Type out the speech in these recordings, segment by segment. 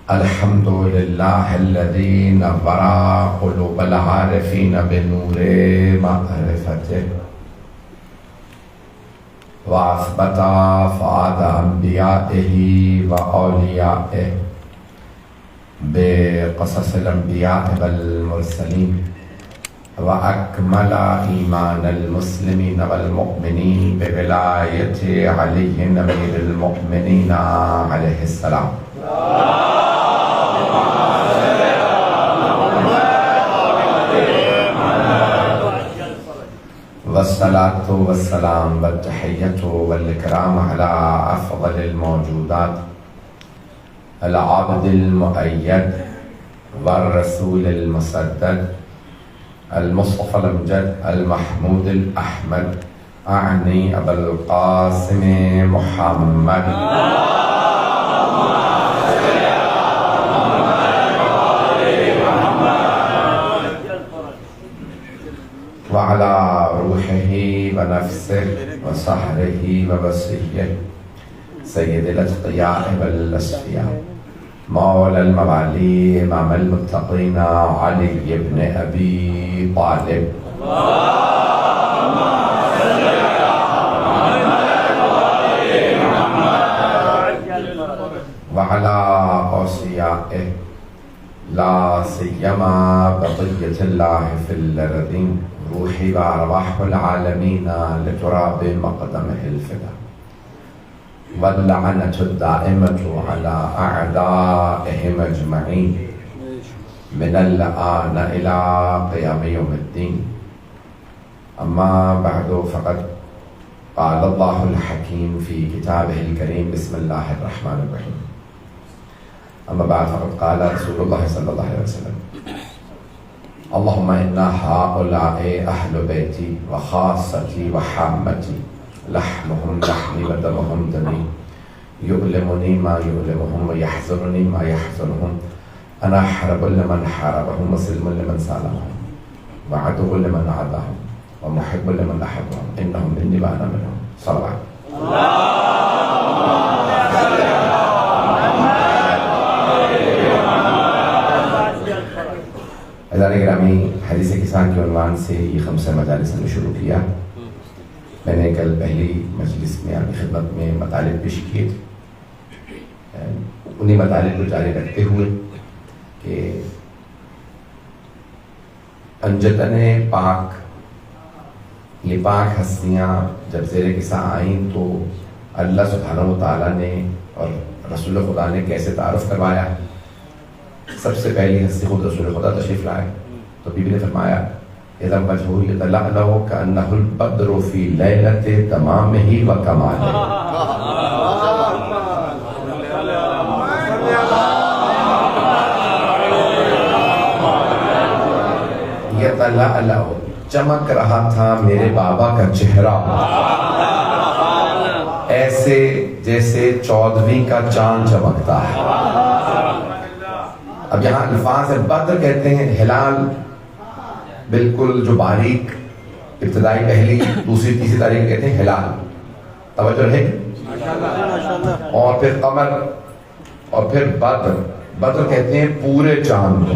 الحمد لله الذي نور قلوب العارفين بنور معرفته وأثبت فؤاد أنبيائه وأوليائه بقصص الأنبياء والمرسلين وأكمل إيمان المسلمين والمؤمنين بولاية علي أمير المؤمنين عليه السلام. والصلاة والسلام والتحية والإكرام على أفضل الموجودات العبد المؤيد والرسول المسدد المصطفى الأمجد المحمود الأحمد أعني أبا القاسم محمد وعلى روحه ونفسه وصهره ووصيه سيد الأتقياء والأصفياء مولى الموالي إمام المتقين علي بن أبي طالب وعلى أوصيائه لا سيما بقية الله في الأرضين روحي وأرواح العالمين لتراب مقدمه الفدا واللعنة الدائمة على أعدائهم أجمعين من الآن إلى قيام يوم الدين. أما بعد فقد قال الله الحكيم في كتابه الكريم بسم الله الرحمن الرحيم. أما بعد فقد قال رسول الله صلى الله عليه وسلم اللهم إن هؤلاء أهل بيتي وخاصتي وحامتي لحمهم لحمي ودمهم دمي يؤلمني ما يؤلمهم ويحزنني ما يحزنهم أنا حرب لمن حاربهم وسلم لمن سالمهم وعدو لمن عاداهم ومحب لمن أحبهم إنهم مني وأنا منهم. صلوات. ادارے گرامی، حدیث کسان کے عنوان سے یہ 5 مجالس نے شروع کیا. میں نے کل پہلی مجلس میں آپ کی خدمت میں مطالب پیش کیے تھے. انہیں مطالب کو جاری رکھتے ہوئے کہ انجتن پاک یہ پاک ہستیاں جب زیر کساں آئیں تو اللہ سبحانہ و تعالیٰ نے اور رسول خدا نے کیسے تعارف کروایا. سب سے پہلی ہستی خود رسول خدا تشریف لائے تو بی بی نے فرمایا اذا وجهه يتلألأ كأنه البدر في ليلة تمامه وكماله. يتلألأ چمک رہا تھا میرے بابا کا چہرہ ایسے جیسے 14ویں کا چاند چمکتا ہے. اب یہاں الفاظ بدر کہتے ہیں ہلال بالکل جو باریک ابتدائی پہلی دوسری تیسری تاریخ کہتے ہیں ہلال. توجہ ہے. اور پھر قمر اور پھر بدر. بدر کہتے ہیں پورے چاند کو.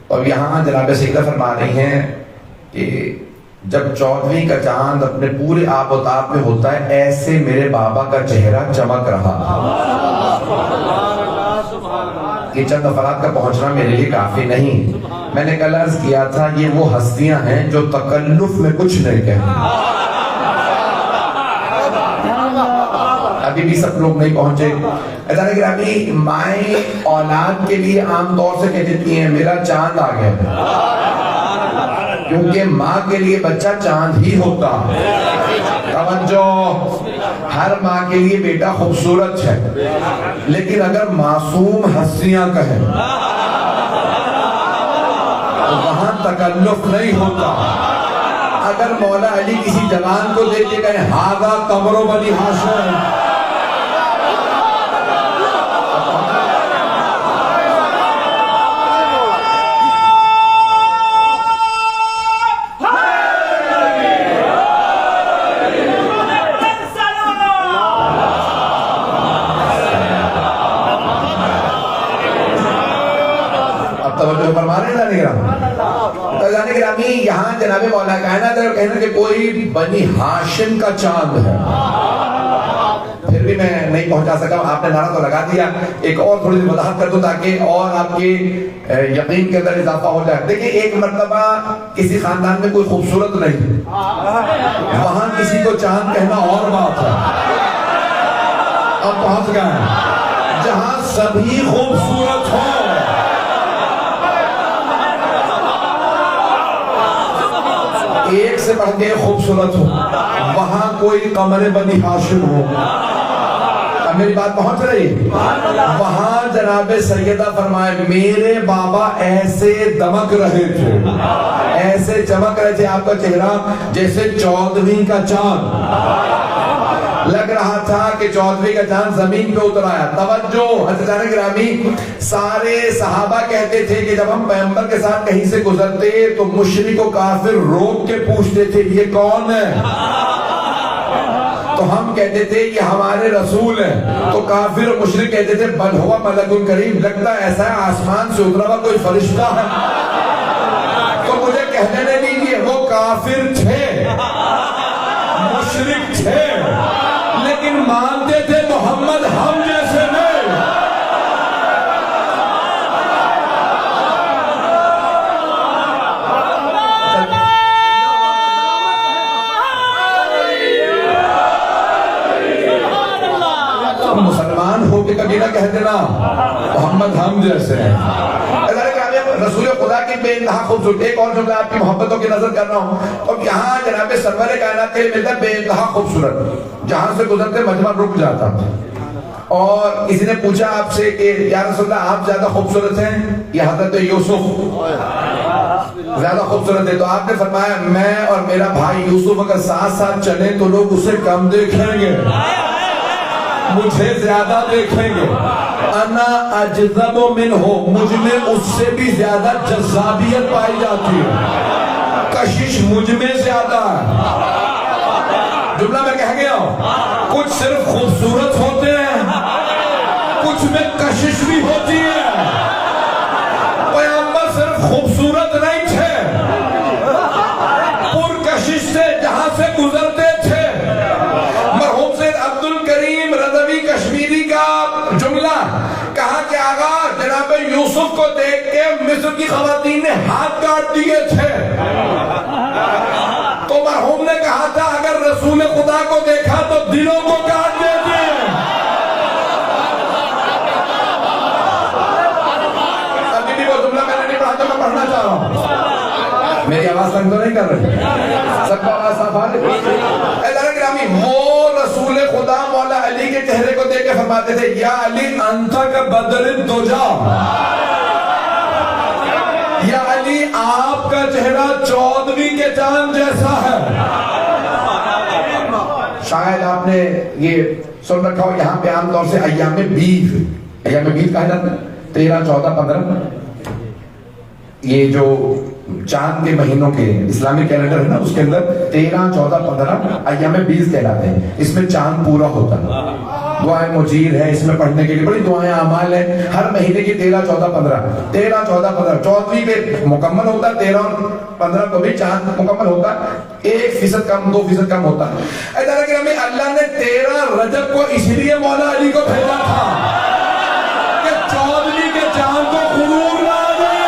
اور یہاں جناب سیدہ فرما رہی ہیں کہ جب 14ویں کا چاند اپنے پورے آب و تاب میں ہوتا ہے ایسے میرے بابا کا چہرہ چمک رہا تھا. یہ چند افراد کا پہنچنا میرے لیے کافی نہیں. میں نے کل عرض کیا تھا یہ وہ ہستیاں ہیں جو تکلف میں کچھ نہیں کہتے. ابھی بھی سب لوگ نہیں پہنچے. ادارے گرامی، مائیں اولاد کے لیے عام طور سے کہہ دیتی ہیں میرا چاند آ گیا ہے، کیونکہ ماں کے لیے بچہ چاند ہی ہوتا ہے. توجہ، ہر ماں کے لیے بیٹا خوبصورت ہے، لیکن اگر معصوم ہستیاں کہیں تو وہاں تکلف نہیں ہوتا. اگر مولا علی کسی جوان کو دیکھ کے کہیں ہاذا قمر بنی ہاشم، علیہ فرمانے جانے گرامی تو جانے گرامی یہاں جناب مولا کائنات ہے کہنا کہ کوئی بنی ہاشم کا چاند ہے. پھر بھی میں نہیں پہنچا سکا, آپ نے نعرہ تو لگا دیا. ایک اور تھوڑی سی وضاحت کر دوں تاکہ اور آپ کے یقین کے اندر اضافہ ہو جائے. دیکھیں ایک مرتبہ کسی خاندان میں کوئی خوبصورت نہیں, وہاں کسی کو چاند کہنا اور بات ہے. اب پہنچ گئے جہاں سبھی خوبصورت ہو, ایک سے بڑھ کے خوبصورت ہو, وہاں کوئی قمر بنی ہاشم ہو. اب میری بات پہنچ رہی؟ وہاں جناب سیدہ فرمائے میرے بابا ایسے دمک رہے تھے, ایسے چمک رہے تھے, آپ کا چہرہ جیسے 14ویں کا چاند. لگ رہا تھا کہ 14ویں کا چاند زمین پہ اتر آیا. توجہ حضرت گرامی, سارے صحابہ کہتے تھے کہ جب ہم پیغمبر کے ساتھ کہیں سے گزرتے تو مشرک و کافر روک کے پوچھتے تھے یہ کون ہے, تو ہم کہتے تھے یہ ہمارے رسول ہیں. تو کافر و مشرک کہتے تھے بل ہوا ملک کریم, لگتا ایسا ہے آسمان سے اترا ہوا کوئی فرشتہ ہے. تو مجھے کہنے نہیں دیجیے, وہ کافر تھے, مشرک تھے, لیکن مانتے تھے محمد ہم جیسے نہیں. مسلمان ہو کے کبھی نہ کہہ دینا محمد ہم جیسے ہیں. رسول خدا کی بے انتہا خوبصورت. ایک اور جملہ آپ کی محبتوں کی نظر کر رہا ہوں. اور یہاں جناب سرور کائنات کے ملتا ہے بے انتہا خوبصورت, جہاں سے گزرتے مجمع رک جاتا. اور کسی نے پوچھا آپ سے کہ یا رسول اللہ آپ زیادہ خوبصورت ہیں یا حضرت یوسف زیادہ خوبصورت ہے؟ تو آپ نے فرمایا میں اور میرا بھائی یوسف اگر ساتھ ساتھ چلیں تو لوگ اسے کم دیکھیں گے, مجھے زیادہ دیکھیں گے. انا اجذب منہ, مجھ میں اس سے بھی زیادہ جذابیت پائی جاتی ہے, کشش مجھ میں زیادہ ہے. جملہ میں کہہ گیا ہوں, کچھ صرف خوبصورت ہوتے ہیں, کچھ میں کشش بھی ہوتی ہے. پیغمبر صرف خوبصورت نہیں تھے, پرکشش سے جہاں سے گزرتے تھے. مرحوم سید عبد الکریم رضوی کشمیری کا جملہ کہا کہ آقا جناب یوسف کو دیکھ کے مصر کی خواتین نے ہاتھ کاٹ دیے تھے. تو مرحوم نے کہا تھا اگر رسول خدا کو دیکھا تو دلوں کو کاٹ دیتے. ابھی بھی وہ جملہ میں نے نہیں پڑھا تو میں پڑھنا چاہ رہا ہوں. میری آواز تنگ تو نہیں کر رہی؟ سب کو آواز صاف آ رہی؟ اللہ گرامی, وہ رسول خدا مولا علی کے چہرے کو دیکھ کے فرماتے تھے یا علی انت کا بدر الدجا, یا علی آپ کا چہرہ 14ویں کے چاند جیسا ہے. شاید آپ نے یہ سن رکھا ہو, یہاں پہ عام طور سے ایام بیض, ایام بیض کہا جاتا ہے 13, 14, 15, یہ جو چاند کے مہینوں کے اسلامی کیلنڈر ہے نا, اس کے اندر 13, 14, 15 ایام بیض کہلاتے ہیں. اس میں چاند پورا ہوتا ہے, دعائیں مجیر ہے اس میں پڑھنے کے لیے, بڑی دعائیں اعمال ہیں. ہر مہینے کی 13, 14, 15, 13, 14, 15, 14ویں پہ مکمل ہوتا ہے, 13 اور 15 کو بھی چاند مکمل ہوتا ہے, 1% کم 2% کم ہوتا ہے. اللہ نے 13 رجب کو اس لیے مولا علی کو بھیجا تھا کہ 14ویں کے چاند کو غرور نہ آ جائے.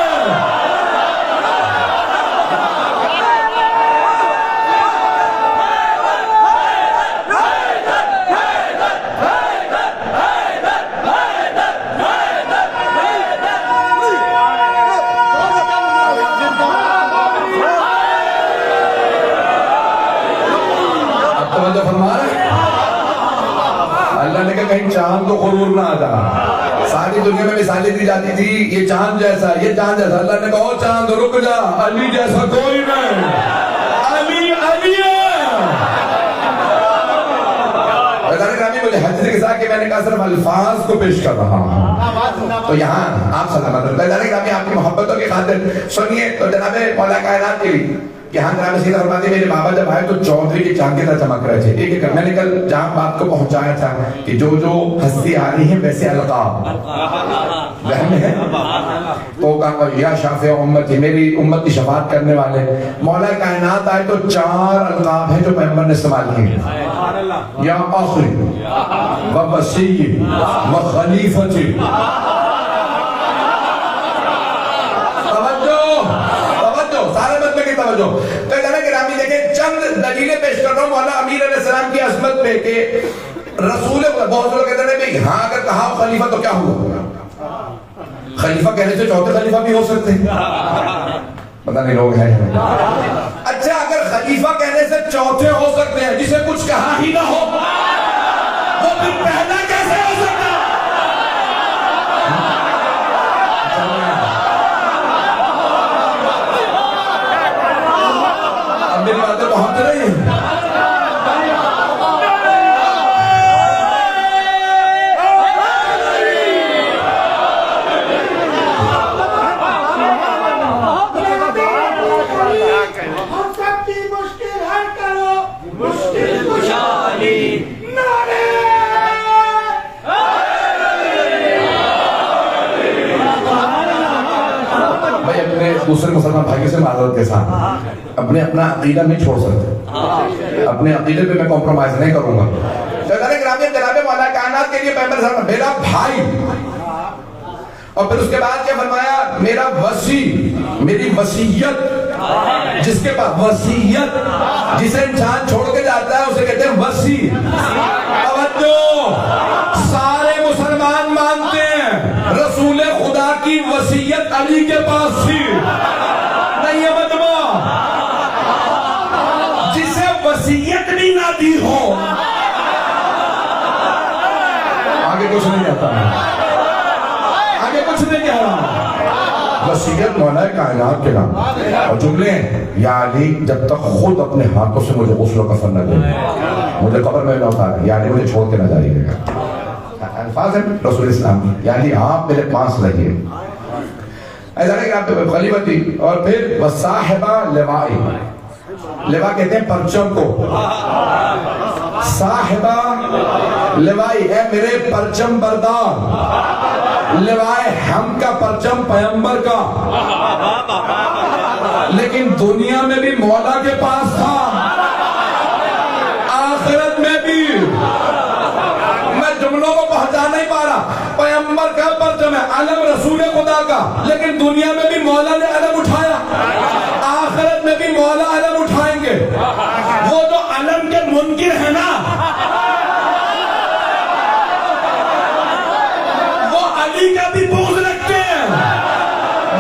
کہیں چاند کو غرور نہ آتا. ساری دنیا میں مثالیں دی جاتی تھی یہ چاند جیسا, یہ چاند جیسا. اللہ نے کہا چاند رک جا, علی جیسا کوئی نہیں, علی علی ہے. مجھے حج سے کسا کہ میں نے کہا صرف الفاظ کو پیش کر رہا ہوں, تو یہاں آپ سلامت رہتا ہے. آپ کی محبتوں کی خاطر سنیے تو جناب مولا کائنات کے لیے کہ ہاں جناب سیدھا فرماتے میرے بابا جب آئے تو چودھری کی چاند کی طرح چمک رہے تھے. ایک ایک میں نے کل جہاں بات کو پہنچایا تھا کہ جو جو ہستی آ رہی ہیں ویسے القاب ذہن میں ہے. تو کہا یا شافع امتی، میری امت کی شفاعت کرنے والے. مولا کائنات آئے تو 4 القاب ہیں جو پیغمبر نے استعمال کیے. یا آخری و وسیع و خلیفتی. سارے مطلب کی توجہ. تو جناب گرامی دیکھیں چند دلیلیں پیش کر رہا ہوں مولا امیر علیہ السلام کی عظمت پہ کہ رسول بہت لوگ کہتے ہیں بھائی ہاں اگر کہا خلیفہ تو کیا ہوا؟ خلیفہ کہنے سے چوتھے خلیفہ بھی ہو سکتے ہیں. پتہ نہیں لوگ ہیں. اچھا اگر خلیفہ کہنے سے چوتھے ہو سکتے ہیں جسے کچھ کہا ہی نہ ہو وہ پھر پہلا کیسے ہو سکتا؟ میری باتیں پہنچ رہی ہیں. دوسرے مسلمان بھائیوں سے معذرت کے ساتھ اپنا عقیدہ نہیں چھوڑ سکتے. اپنے عقیدے پہ میں کمپرومائز نہیں کروں گا. جناب مولا کائنات کے لیے پیغمبر صلی اللہ علیہ وسلم میرا بھائی، اور پھر اس کے بعد کیا فرمایا؟ میرا وصی، میری وصیت. جس کے پاس وصیت، جسے انسان چھوڑ کے جاتا ہے اسے کہتے ہیں وصی. توجہ، سارے مسلمان مانتے ہیں رسول خدا کی وصیت علی کے پاس تھی. نہیں ہے مجمع جسے وصیت بھی نہ دی ہو آگے کچھ نہیں کہتا، آگے کچھ نہیں کہہ رہا. وصیت مولا کائنات کے نام اور جملے ہیں یا علی جب تک خود اپنے ہاتھوں سے مجھے غسل و کفن نہ دے، مجھے قبر میں نہ اتارے، یا علی مجھے چھوڑ کے نہ جائیے گا. الفاظ ہیں رسول اسلام کی، یعنی آپ میرے پاس رہیے. ایسا نہیں کہ آپ خلیفتی. اور پھر وصاحبہ لوائی، لوا کہتے ہیں پرچم کو. صاحبہ لوائی ہے میرے پرچم بردار. لوائے ہم کا پرچم پیغمبر کا، لیکن دنیا میں بھی مولا کے پاس تھا، آخرت میں بھی. میں جملوں کو پہنچا نہیں پا رہا. پیغمبر کا پرچم ہے، علم رسول خدا کا، لیکن دنیا میں بھی مولا نے علم اٹھایا، آخرت میں بھی مولا علم اٹھائیں گے. وہ جو علم کے منکر ہیں نا وہ علی کا بھی بغض رکھتے ہیں،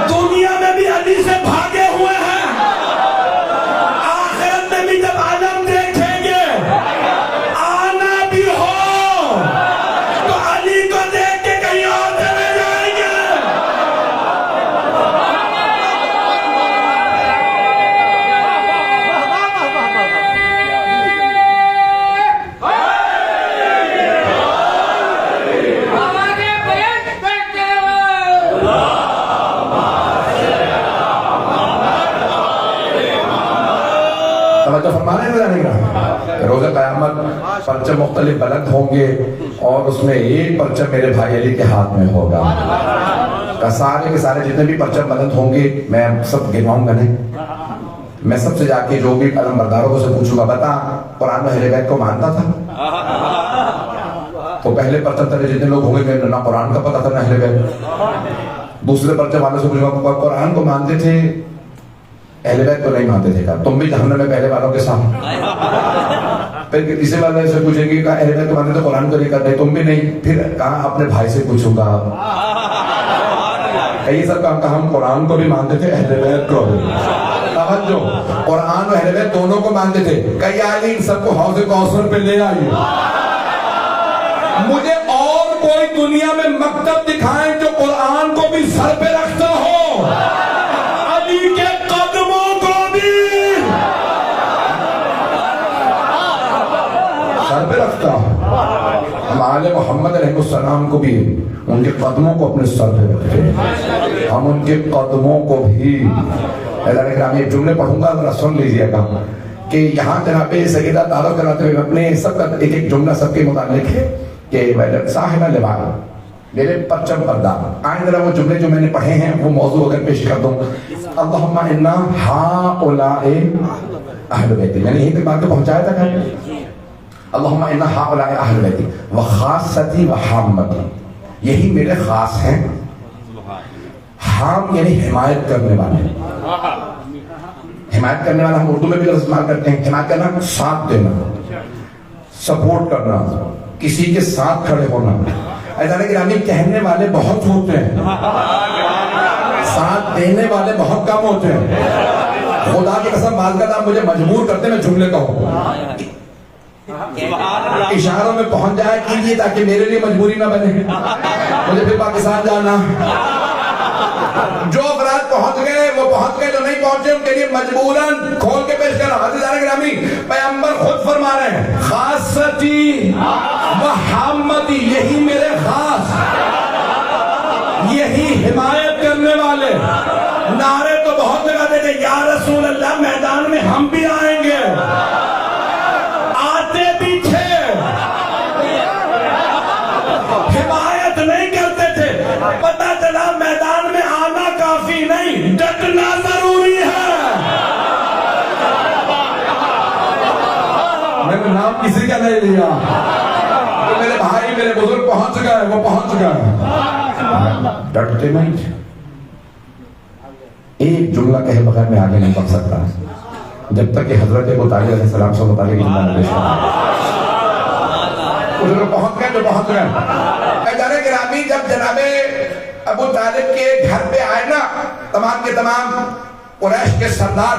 دنیا میں بھی علی سے بھاگے ہوئے ہیں، آخرت میں بھی جب علم دیکھیں گے آنا بھی ہو تو علی کو دیکھ کے کہیں اور چلے جائیں گے. توجہ فرما رہے ہیں نہیں رہا. روز قیامت پرچم مختلف بلند ہوں گے اور اس میں ایک پرچم میرے بھائی علی کے ہاتھ میں ہوگا. سارے کے سارے جتنے بھی پرچم بلند ہوں گے میں سب گنواؤں گا نہیں. میں سب سے جا کے جو بھی علم برداروں کو سے پوچھوں گا بتا قرآن میں اہل بیت کو مانتا تھا؟ تو پہلے پرچم تلے جتنے لوگ ہوں گے نہ قرآن کا پتہ تھا نہ اہل بیت. دوسرے پرچم والوں سے پوچھوں گا قرآن کو مانتے تھے اہل بیت کو نہیں مانتے تھے کہا تم بھی جہنم میں پہلے والوں کے ساتھ. پھر تیسرے والے سے پوچھیں گے کہا اہل بیت کو مانتے تو قرآن کو نہیں کرتے تم بھی نہیں. پھر کہا اپنے بھائی سے پوچھوں گا. کئی سب کہا ہم قرآن کو بھی مانتے تھے اہل بیت کو بھی. توجہ، قرآن و اہل بیت دونوں کو مانتے تھے. کئی علی ان سب کو حوض کوثر پہ لے آئیے. مجھے اور کوئی دنیا میں مکتب دکھائیں جو قرآن کو بھی سر پہ رکھتا ہو، علی کے قدموں کو بھی سر پہ رکھتا ہو. ہم آل محمد علیہ السلام کو بھی ان کے قدموں کو اپنے سر پہ رکھتے ہیں. ہم ان کے قدموں کو بھی ایک جملے پڑھوں گا ذرا سن لیجیے گا کہ یہاں جناب سیدہ تعارف کراتے ہوئے اپنے سب کا ایک جملہ سب کے متعلق ہے کہ صاحب لباس میرے پرچم پردہ آئیں ذرا وہ جملے جو میں نے پڑھے ہیں وہ موضوع اگر پیش کر دوں اللہم انا ہؤلاء اہل بیتی میں نے یہی تک بات کو پہنچایا تھا کہ اللہم انا ہؤلاء اہل بیتی وخاصتی وحامتی یہی میرے خاص ہیں حام یعنی حمایت کرنے والے حمایت کرنے والا ہم اردو میں بھی لفظ استعمال کرتے ہیں حمایت کرنا ساتھ دینا سپورٹ کرنا کسی کے ساتھ کھڑے ہونا ایسا گرامی کہنے والے بہت ہوتے ہیں ساتھ دینے والے بہت کم ہوتے ہیں خدا کی قسم بعض کا نام مجھے مجبور کرتے میں جملے کہوں اشاروں میں پہنچ جائے کیجیے تاکہ میرے لیے مجبوری نہ بنے مجھے پھر پاکستان جانا جو افراد پہنچ گئے وہ پہنچ گئے جو نہیں پہنچے ان کے لیے مجبوراً کھول کے پیش کرنا عزیزان گرامی پیغمبر خود فرما رہے ہیں خاصتی وحامتی یہی میرے خاص یہی حمایت کرنے والے نعرے تو بہت لگاتے تھے یا رسول اللہ میدان میں ہم بھی آئیں گے آتے بھی تھے حمایت نہیں کرتے تھے پتہ چلا میدان میں آنا کافی نہیں ڈٹنا ضروری ہے میں نے نام کسی کا نہیں لیا میرے بھائی میرے بزرگ پہنچ گئے وہ پہنچ گئے ڈٹتے نہیں تھے ایک جملہ کہے بغیر میں آگے نہیں پڑھ سکتا جب تک کہ حضرت ابو طالب علیہ السلام سے متعلق جملہ نہ پیش کریں پہنچ گئے جو پہنچ گئے جانے گرامی جب جناب ابو طالب کے گھر پہ آئے نا تمام کے تمام قریش کے سردار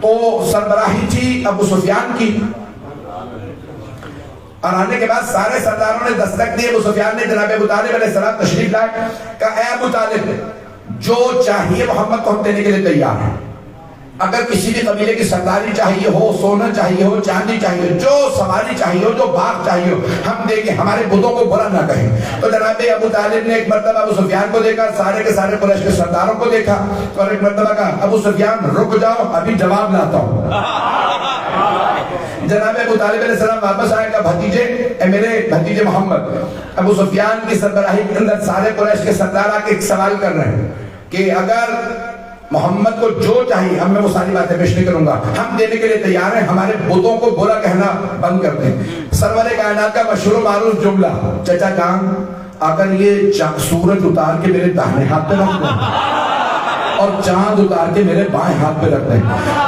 تو سربراہی تھی ابو سفیان کی اور آنے کے بعد سارے سرداروں نے دستک دی ابو سفیان نے جناب ابو طالب علیہ السلام تشریف لائے کہا اے ابو طالب جو چاہیے محمد کو ہم دینے کے لیے تیار ہیں اگر کسی بھی قبیلے کی سرداری چاہیے ہو سونا چاہیے ہو چاندی چاہیے ہو جو سواری چاہیے ہو جو باغ چاہیے ہو ہم دیں گے ہمارے بتوں کو برا نہ کہیں تو جناب ابو طالب نے ایک مرتبہ ابو سفیان کو دیکھا سارے کے سارے قریش کے سرداروں کو دیکھا اور ایک مرتبہ کہا ابو سفیان رک جاؤ ابھی جواب لاتا ہوں جناب ابو طالب علیہ السلام واپس آئے گا بھتیجے اے میرے بھتیجے محمد ابو سفیان کی سربراہی کے اندر سارے قریش کے سردار آ کے ایک سوال کر رہے ہیں کہ اگر محمد کو جو چاہیے ہم میں وہ ساری باتیں پیش نہیں کروں گا ہم دینے کے لیے تیار ہیں ہمارے بتوں کو برا کہنا بند کر دیں سرور کائنات کا مشہور و معروف جملہ چچا جان اگر یہ سورج اتار کے میرے داہنے ہاتھ پہ رکھ دیں اور چاند اتار کے میرے بائیں ہاتھ پہ رکھ دیں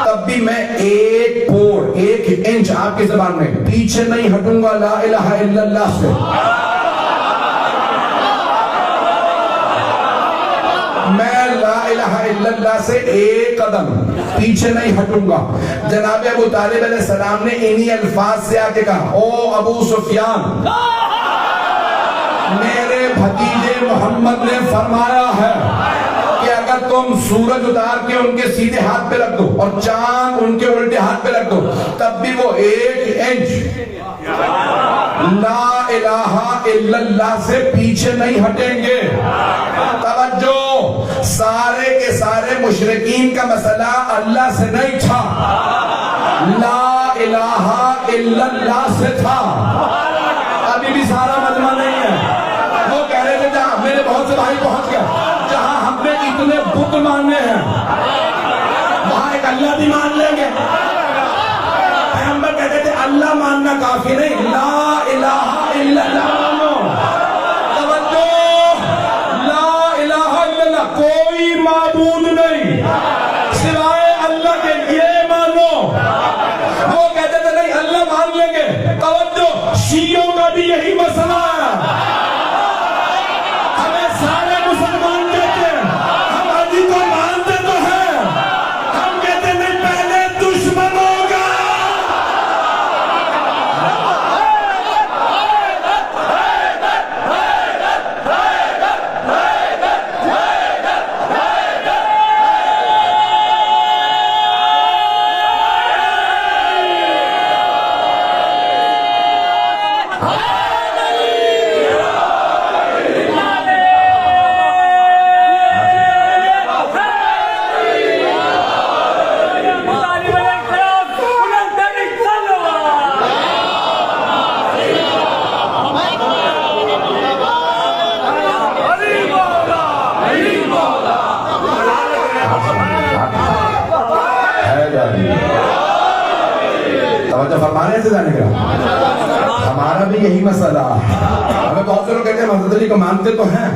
تب بھی میں ایک پور ایک انچ آپ کی زبان میں پیچھے نہیں ہٹوں گا لا الہ الا اللہ سے میں لا الہ الا اللہ سے ایک قدم پیچھے نہیں ہٹوں گا جناب ابو طالب علیہ السلام نے انہی الفاظ سے آکے کہا او ابو سفیان میرے بھتیجے محمد نے فرمایا ہے کہ اگر تم سورج اتار کے ان کے سیدھے ہاتھ پہ رکھ دو اور چاند ان کے الٹے ہاتھ پہ رکھ دو تب بھی وہ ایک انچ لا الہ الا اللہ سے پیچھے نہیں ہٹیں گے توجہ سارے کے سارے مشرکین کا مسئلہ اللہ سے نہیں تھا لا الہ الا اللہ سے تھا ابھی بھی سارا مجمع نہیں ہے وہ کہہ رہے تھے جہاں میرے بہت سے بھائی پہنچ گئے جہاں ہم نے اتنے بت ماننے ہیں وہاں ایک اللہ بھی مان لیں گے پیغمبر کہتے تھے اللہ ماننا کافی نہیں لا الہ الا اللہ مانو کوئی معبود نہیں سوائے اللہ کے یہ مانو وہ کہتے تھے نہیں اللہ مان لیں گے توجہ شیعوں کا بھی یہی مسئلہ ہے ہمیں سارے مسلمان کہتے ہیں ہم علی کو مانتے تو ہیں ہم کہتے نہیں پہلے دشمن ہوگا مسئلہ. ہمیں بہت سے لوگ کہتے ہیں حضرت علی کو مانتے تو ہیں,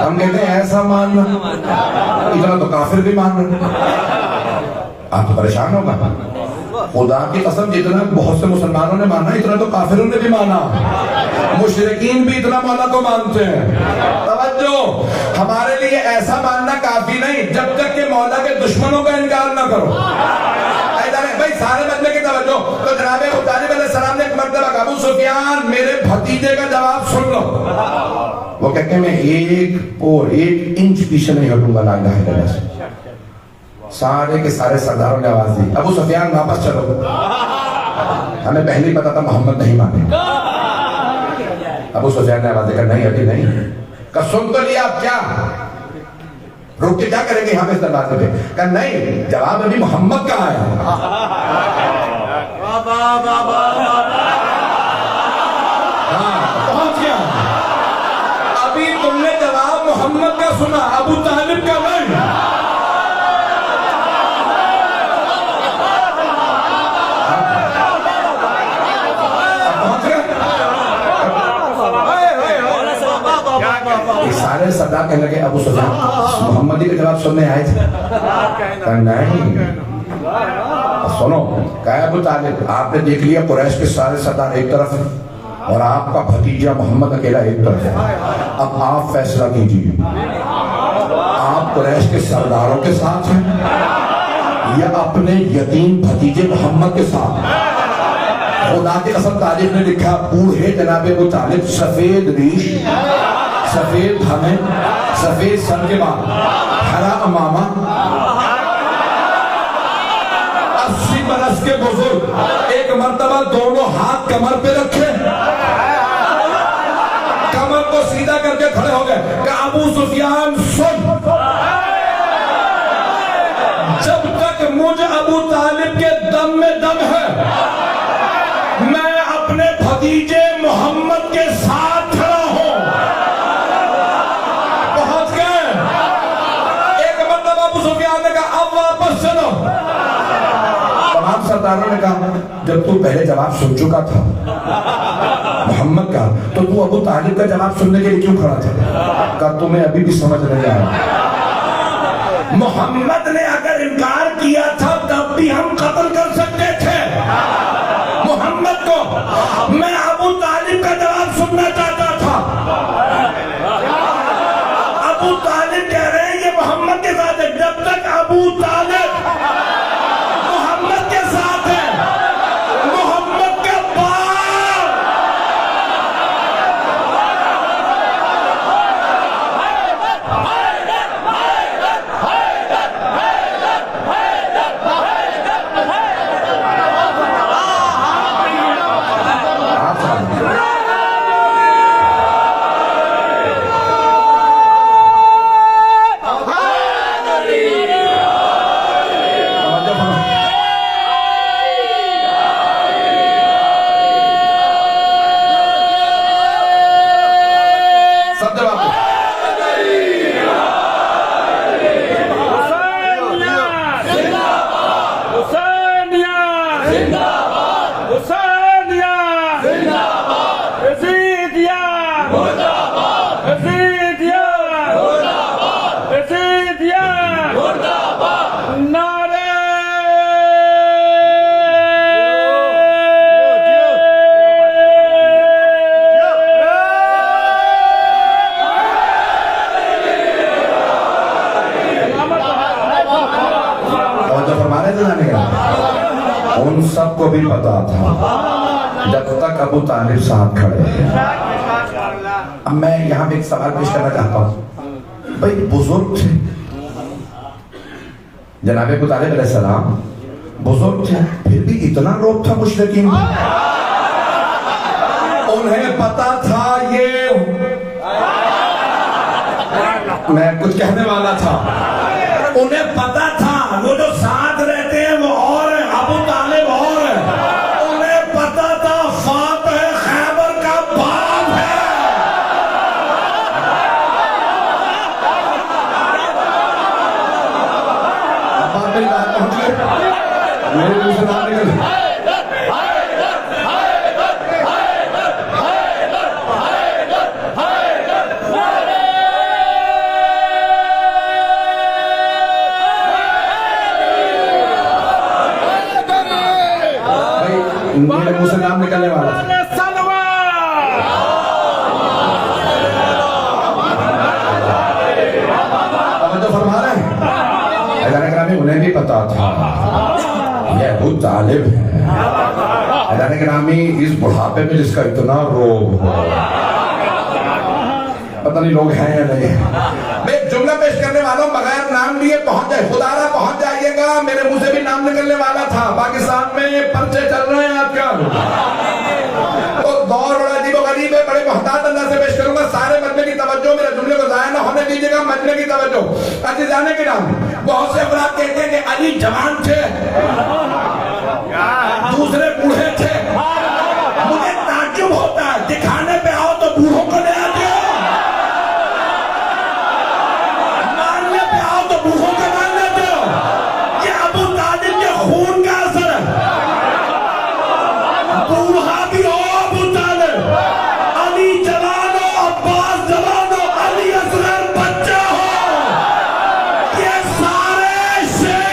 ہم کہتے ہیں ایسا ماننا, اتنا تو کافر بھی مان رہے. آپ تو پریشان ہوگا. خدا کی قسم جتنا بہت سے مسلمانوں نے مانا اتنا تو کافروں نے بھی مانا. مشرکین بھی اتنا مولا کو مانتے ہیں. توجہ, ہمارے لیے ایسا ماننا کافی نہیں جب تک کہ مولا کے دشمنوں کا انکار نہ کرو. بھائی سارے مجمع کی توجہ. تو جناب ابو طالب علیہ السلام نے ایک مرتبہ کہا, ابو سفیان میرے بھتیجے کا جواب سن لو. وہ کہتے ہیں میں ایک انچ پیچھے نہیں ہٹوں گا لا الہ الا اللہ سے. سارے کے سارے سرداروں نے آواز دی, ابو سفیان واپس چلو, ہمیں پہلے پتا تھا محمد نہیں مانے. ابو سفیان نے آواز دے کر نہیں ابھی نہیں. کہ سن تو لیا اب کیا رک کے کیا کریں گے یہاں پہ اس دروازے پہ. کہ نہیں, جواب ابھی محمد کا آیا. ہاں پہنچ گیا. ابھی تم نے جواب محمد کا سنا, ابو طالب کا نہیں. سارے سردار کہنے لگے ابو سفیان محمدی کا جواب سننے آئے تھے. کہ نہیں. سنو, کہا ابو طالب آپ نے دیکھ لیا قریش کے سارے سردار ایک طرف ہیں اور آپ کا بھتیجا محمد اکیلا ایک طرف ہے. اب آپ فیصلہ کیجیے, آپ قریش کے سرداروں کے ساتھ ہیں یا اپنے یتیم بھتیجے محمد کے ساتھ. خدا کی قسم تاریخ نے لکھا بوڑھے جناب ابو طالب سفید ریش, سفید دھانے, سفید سر کے بال, ہرا امامہ, 80 برس کے بزرگ, ایک مرتبہ دونوں ہاتھ کمر پہ رکھے, کمر کو سیدھا کر کے کھڑے ہو گئے. کہ ابو سفیان سن, جب تک مجھ ابو طالب کے دم میں دم ہے میں اپنے بھتیجے محمد کے ساتھ کھڑا ہوں. پہنچ گئے. ایک مرتبہ ابو سفیان نے کہا اب واپس چلو. تمام سرداروں نے کہا جب تو پہلے جواب سن چکا تھا محمد کا تو تو ابو طالب کا جواب سننے کے لیے کیوں کھڑا تھا. کہا تمہیں ابھی بھی سمجھ نہیں آیا. محمد نے اگر انکار کیا تھا تب بھی ہم قتل کر سکتے تھے محمد کو. میں ابو طالب کا جواب سننا چاہتا تھا. ابو طالب کہہ رہے ہیں یہ محمد کے ساتھ ہے. جب تک ابو طالب محمد کے ساتھ ہے, محمد کے بعد ان سب کو بھی پتا تھا جب تک ابو طالب ساتھ کھڑے ہیں. اب میں یہاں پہ ایک سوال پیش کرنا چاہتا ہوں. بھائی بزرگ تھے جناب ابو طالب علیہ السلام, بزرگ تھے, پھر بھی اتنا روک تھا مشرکین. انہیں پتا تھا یہ میں کچھ کہنے والا تھا. انہیں پتا تھا وہ جو ساتھ رہتے ہیں وہ اور ہیں, ابو طالب اور ہیں. انہیں پتا تھا فاتح خیبر کا باپ ہے. اب میری بات پہنچ گئی, میرے منہ سے نہ نکل. پتا تھا یہ ابو طالب ہے. حضرت گرامی اس بڑھاپے میں جس کا اتنا روب ہو, پتہ نہیں لوگ ہیں یا نہیں. میں جملہ پیش کرنے والوں بغیر نام لیے پہنچ جائے, خدا را پہنچ جائیے گا. میرے منہ سے بھی نام نکلنے والا تھا. پاکستان میں پرچے چل رہے ہیں آج کل, تو دور بڑا عجیب و غریب ہے. بڑے محتاط انداز سے پیش کروں گا. سارے مجمع کی توجہ, میرے جملے کو ضائع نہ ہونے دیجیے گا. مجمع کی توجہ. عزیزان کرام, بہت سے افراد کہتے ہیں کہ علی جوان تھے, دوسرے بوڑھے تھے. مجھے تعجب ہوتا ہے, دکھانے پہ آؤ تو بوڑھوں کو لے آتے ہو, ماننے پہ آؤ تو بوڑھوں کو مان لیتے ہو. یہ ابو طالب کے خون کا اثر ہے. بوڑھا بھی ہو ابو طالب, علی جوان ہو, عباس جوان ہو, علی اصغر بچہ ہو, یہ سارے شیر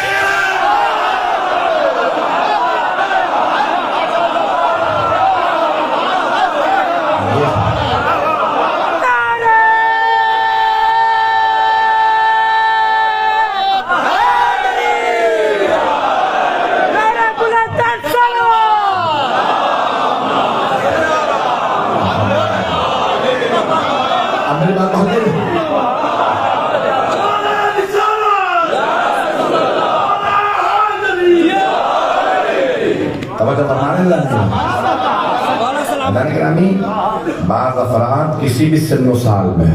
بعض افراد کسی بھی سن و سال میں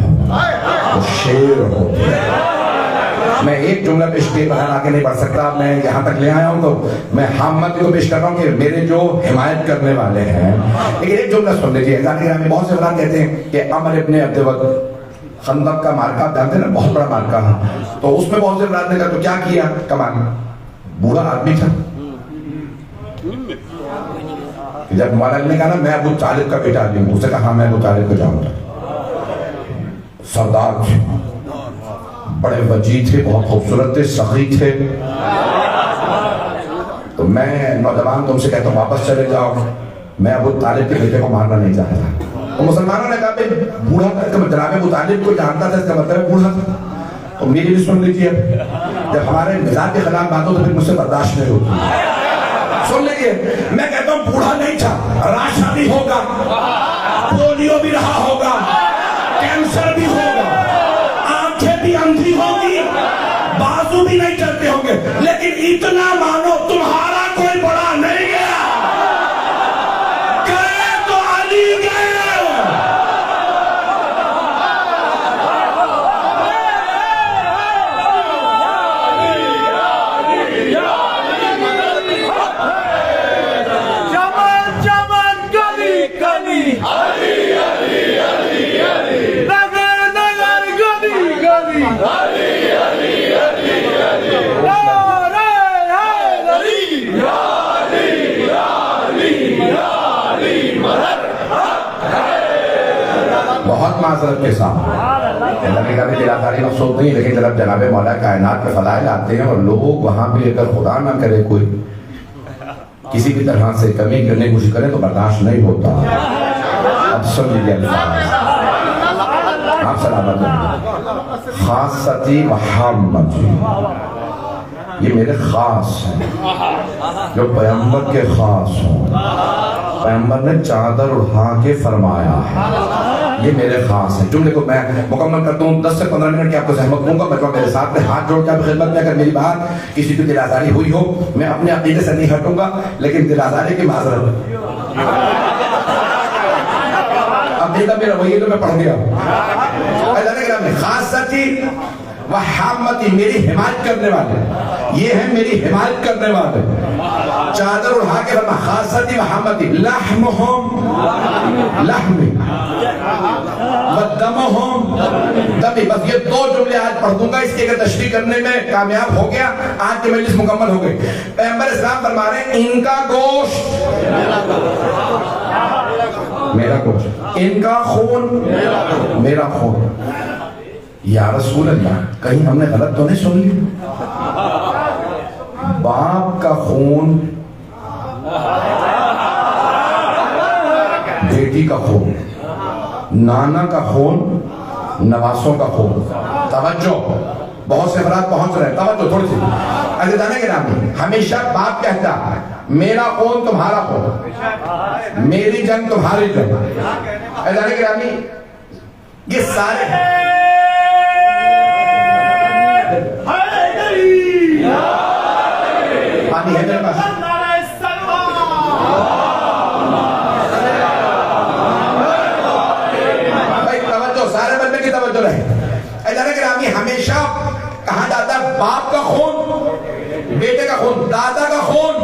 وہ شیر ہوتے ہیں. میں ایک جملہ پیش کے بغیر آگے نہیں بڑھ سکتا. میں یہاں تک لے آیا ہوں تو میں حامدی کو پیش کر رہا ہوں کہ میرے جو حمایت کرنے والے ہیں. لیکن ایک جملہ سن لیجیے. بہت سے افراد کہتے ہیں کہ عمر ابن عبد ود خندق کا مارکا آپ جانتے ہیں نا, بہت بڑا مارکا, تو اس میں بہت سے افراد نے کہا تو کیا کیا, کمان بوڑھا آدمی تھا. جب مولانا علی نے کہا نا میں ابو طالب کا بیٹا آدمی ہوں, اس نے کہا ہاں میں ابو طالب کو جانتا. سردار تھے, بڑے وجی تھے, بہت خوبصورت تھے, سخی تھے. تو میں نوجوان تم سے کہتا ہوں واپس چلے جاؤ, میں ابو طالب کے بیٹے کو مارنا نہیں چاہتا. تو مسلمانوں نے کہا بھائی بوڑھا جناب ابو طالب کو جانتا تھا, اس کا مطلب بوڑھا تھا. تو میری بھی سن لیجیے, جب ہمارے مزاج کے خلاف بات ہو تو پھر مجھ سے برداشت نہیں ہوتی. سن لیجیے, میں کہتا ہوں بوڑھا نہیں تھا, راشا بھی ہوگا, پولیو بھی رہا ہوگا, کینسر بھی ہوگا, آنکھیں بھی اندھی ہوگی, بازو بھی نہیں چلتے ہوں گے, لیکن اتنا مانو تمہارا کوئی بڑا نہیں گیا. گئے تو علی گئے. بہت معذرت کے ساتھ اللہ نے کہا کہ دلاداری مقصود نہیں, لیکن جب جناب مولا کائنات کے فضائل آتے ہیں اور لوگ وہاں بھی اگر خدا نہ کرے کوئی کسی بھی طرح سے کمی کرنے کی کوشش کرے تو برداشت نہیں ہوتا. اب سن لیجیے الفاظ, آپ سلامت ہیں. خاصتی محمدی, یہ میرے خاص ہیں جو پیغمبر کے خاص ہوں. پیغمبر نے چادر اٹھا کے فرمایا ہے یہ میرے خاص ہیں. جملے کو میں مکمل کرتا ہوں, 10 سے 15 منٹ کی آپ کو زحمت دوں گا. مجمع میرے ساتھ میں ہاتھ جوڑ کے آپ خدمت میں, اگر میری بات کسی کو دل آزاری ہوئی ہو, میں اپنے عقیدے سے نہیں ہٹوں گا, لیکن دل آزاری کی معذرت. اب دیکھا میرا وہی تو میں پڑھ گیا. خاصتی وحامتی, میری حمایت کرنے والے, یہ ہیں میری حمایت کرنے والے. چادر اڑھا کے فرما خاصتی وحامتی, لحمہم لحمی ودمہم دمی. بس یہ 2 جملے آج پڑھ دوں گا. اس کی اگر تشریح کرنے میں کامیاب ہو گیا آج کی مجلس مکمل ہو گئی. پیغمبر اسلام فرما رہے ہیں ان کا گوشت میرا گوشت, ان کا خون میرا خون. یا رسول اللہ, کہیں ہم نے غلط تو نہیں سن لی؟ باپ کا خون بیٹی کا خون, نانا کا خون نواسوں کا خون. توجہ, بہت سے افراد پہنچ رہے ہیں, توجہ تھوڑی سی. عزیزان گرامی, ہمیشہ باپ کہتا ہے میرا خون تمہارا خون, میری جنگ تمہاری جنگ. عزیزان گرامی, یہ سارے پانی ہے میرے پاس. بھائی توجہ, سارے بندے کی توجہ رہے. عزیزان گرامی, ہمیشہ کہا جاتا ہے باپ کا خون بیٹے کا خون, دادا کا خون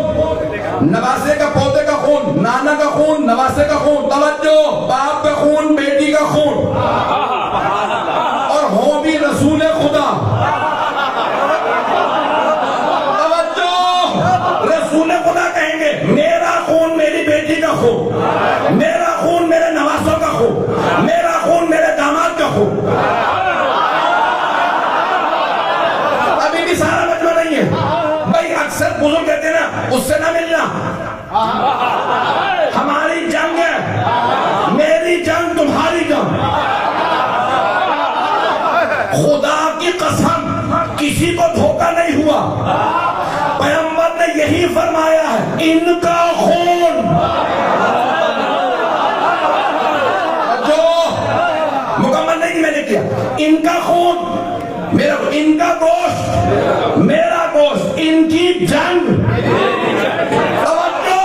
نواسے کا پوتے کا خون, نانا کا خون نواسے کا خون. توجہ, باپ کا خون بیٹی کا خون, اور ہو بھی رسول خدا. توجہ, رسول خدا کہیں گے میرا خون میری بیٹی کا خون, میرا خون میرے نواسوں کا خون, میرا خون میرے داماد کا خون. ابھی بھی سارا مجمع نہیں ہے بھائی. اکثر بزرگ کہتے ہیں نا اس سے نہ ملنا, ہماری جنگ ہے, میری جنگ تمہاری جنگ. خدا کی قسم کسی کو دھوکہ نہیں ہوا, پیغمبر نے یہی فرمایا ہے ان کا خون جو مکمل نہیں میں نے کیا, ان کا خون میرا, ان کا گوشت میرا گوشت, ان کی جنگ. توجہ,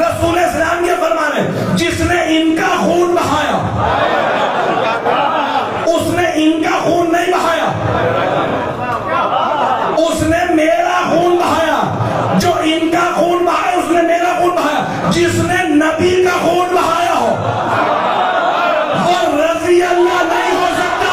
رسول اسلام یہ فرما رہے جس نے ان کا خون بہایا اس نے ان کا خون نہیں بہایا, اس نے میرا خون بہایا. جو ان کا خون بہایا اس نے میرا خون بہایا. جس نے نبی کا خون بہایا ہو وہ رضی اللہ نہیں ہو سکتا.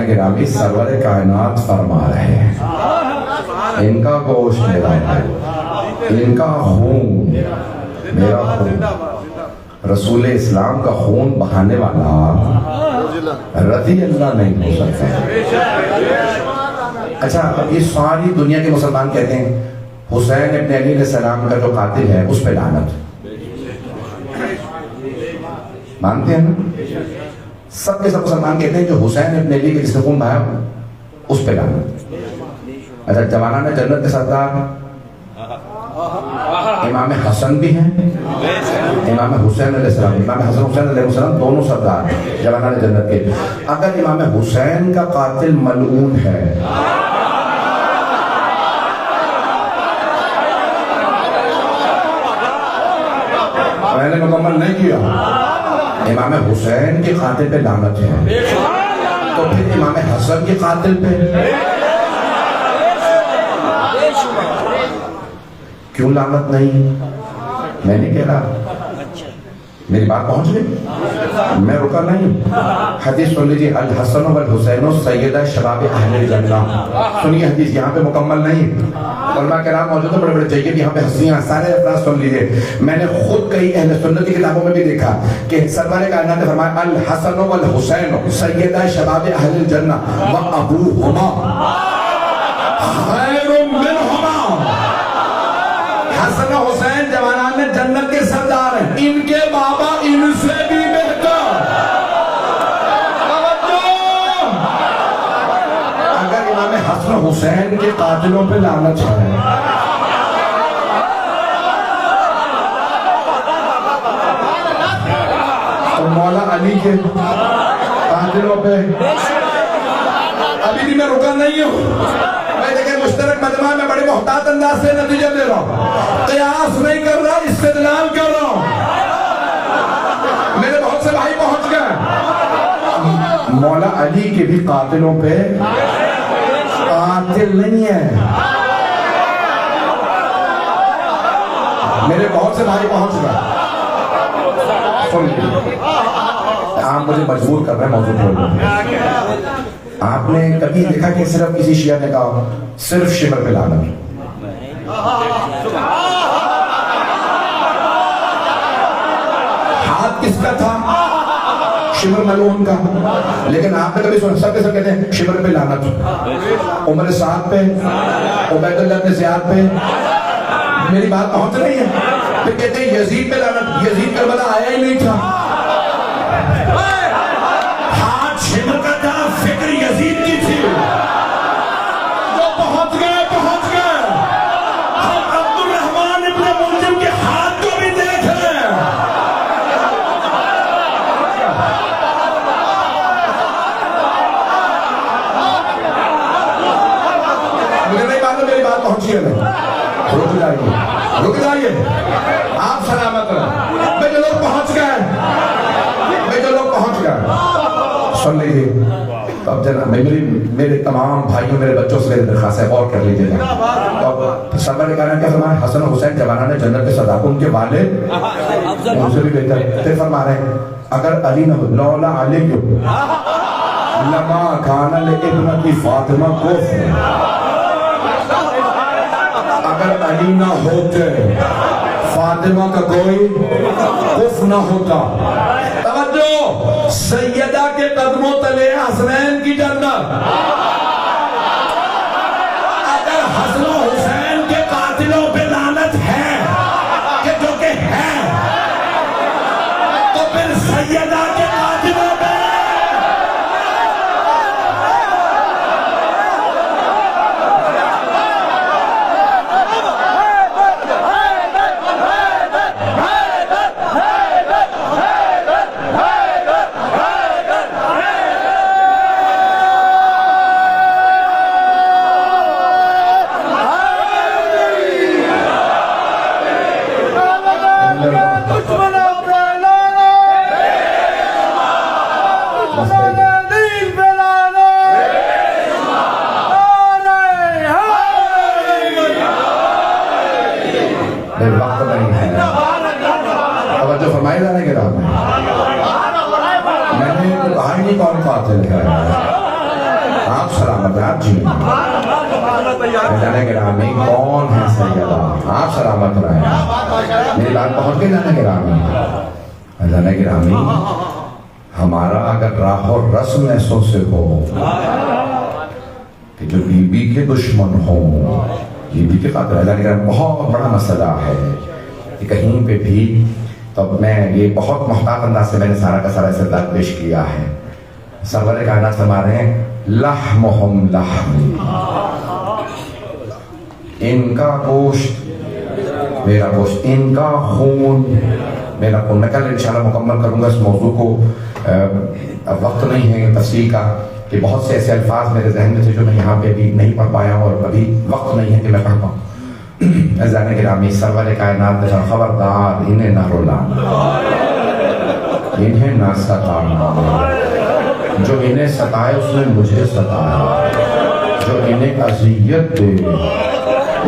گرامی, سرور کائنات فرما رہے ہیں ان کا گوشت میرا ہے, ان کا خون میرا خون. رسول اسلام کا خون بہانے والا رضی اللہ نہیں ہو سکتا. اچھا, اب یہ ساری دنیا کے مسلمان کہتے ہیں حسین ابن علی علیہ السلام کا جو قاتل ہے اس پہ لعنت. مانتے ہیں نا, سب کے سب مسلمان کہتے ہیں جو حسین ابن علی کے جس نے خون بہایا اس پہ لعنت. اچھا, جوانان جنت کے سردار امام حسن بھی ہیں, امام حسین علیہ السلام, امام حسن حسین علیہ السلام دونوں سردار جوانان جنت کے. اگر امام حسین کا قاتل ملعون ہے میں نے مکمل نہیں کیا, امام حسین کے قاتل پہ لعنت ہے, تو پھر امام حسن کے قاتل پہ کیوں لعنت نہیں؟ میں نہیں کہہ رہا, میری بات پہنچ گئی, میں رکا نہیں. حدیث سن لیجیے, الحسن والحسین سیدہ شباب اہل جنہ. سنیے حدیث, یہاں پہ مکمل نہیں, علماء کرام موجود ہیں, بڑے بڑے جید یہاں پہ ہستیاں, سارے افراد سن لیجیے. میں نے خود کئی اہل سنت کی کتابوں میں بھی دیکھا کہ سرور کائنات نے فرمایا الحسن والحسین سیدہ شباب اہل جنہ وابوہما خیر منہما. حسن و حسین جوانان جنت کے سردار ہیں, ان کے بابا ان سے بھی بہتر. اگر امام حسن و حسین کے قاتلوں پہ لعنت ہے تو مولا علی کے قاتلوں پہ, ابھی بھی میں رکا نہیں ہوں. میں دیکھیں مشترک مجمع میں بڑے محتاط انداز سے نتیجہ دے رہا ہوں, قیاس نہیں کر رہا, استدلال کر رہا ہوں. میرے بہت سے بھائی پہنچ گئے, مولا علی کے بھی قاتلوں پہ قاتل نہیں ہے. میرے بہت سے بھائی پہنچ گئے, سن لیجیے، آپ مجھے مجبور کر رہے ہیں موضوع بولنے۔ آپ نے کبھی دیکھا کہ صرف کسی شیعہ نے کہا صرف شمر پہ لعنت؟ ہاتھ کس کا تھا؟ شمر ملعون کا۔ لیکن آپ نے کبھی سنا سب کے سب کہتے ہیں شمر پہ لعنت، عمر سعد پہ، عبید اللہ بن زیاد پہ؟ میری بات پہنچ رہی ہے؟ پھر کہتے ہیں یزید پہ لعنت، یزید کربلا آیا ہی نہیں تھا۔ ہاتھ شمر کا تھا، فکر یزید کی تھی۔ جو پہنچ گئے پہنچ گئے۔ ہم عبد الرحمن ابن ملجم کے ہاتھ کو بھی دیکھ رہے ہیں۔ مجھے نہیں معلوم میری بات پہنچی ہے نہیں؟ رک جائیے، آپ سلامت رہیں۔ میں جو لوگ پہنچ گئے سن لیجیے۔ اب جناب میرے تمام بھائیوں، میرے بچوں سے میری درخواست ہے، غور کر لیجیے گا۔ اب سرور کہنا کیا فرمایا؟ حسن و حسین جوانان جنت کے صداقت، ان کے والد ان سے بھی بہتر۔ پھر فرما رہے ہیں اگر علی نہ ہو، لولا علی لما کان لابنتی فاطمہ کفر، اگر علی نہ ہوتے فاطمہ کا کوئی کفر نہ ہوتا۔ توجہ، سیدہ کے قدموں تلے حسنین کی جنت۔ اگر حسن و حسین کے قاتلوں پہ لعنت ہے کہ جو کہ ہے، تو پھر سیدہ کے قاتلوں پہ وقت نہیں ہے۔ توجہ فرمائی جانے کے رات میں نے کہا نہیں کون قاتل ہے، آپ سلامت ہیں، آپ جی جانے کے رامی کون ہے سیدہ، آپ سلامت رہیں۔ میری بات پہنچ کے جانے کے رامی، جانے کے رامی ہمارا اگر راہ و رسم ایسوں سے ہو کہ جو بی بی کے دشمن ہوں، بی بی کے قاتل ہے، جانے کے رامی بہت بڑا مسئلہ ہے کہ کہیں پہ بھی، تو میں یہ بہت محتاط انداز سے میں نے سارا کا سارا استدلال پیش کیا ہے۔ سرور کائنات فرما رہے ہیں لحمہم لحم، ان کا گوشت میرا گوشت، ان کا خون میرا خون۔ میں کل انشاءاللہ مکمل کروں گا اس موضوع کو، اب وقت نہیں ہے تفصیل کا، کہ بہت سے ایسے الفاظ میرے ذہن میں تھے جو میں یہاں پہ بھی نہیں پڑھ پایا ہوں، اور ابھی وقت نہیں ہے کہ میں پڑھ پاؤں۔ عزیزان گرامی، سرور کائنات نے خبردار انہیں نہ رولانا، انہیں نہ ستانا، جو انہیں ستائے اس نے مجھے ستایا، جو انہیں اذیت دے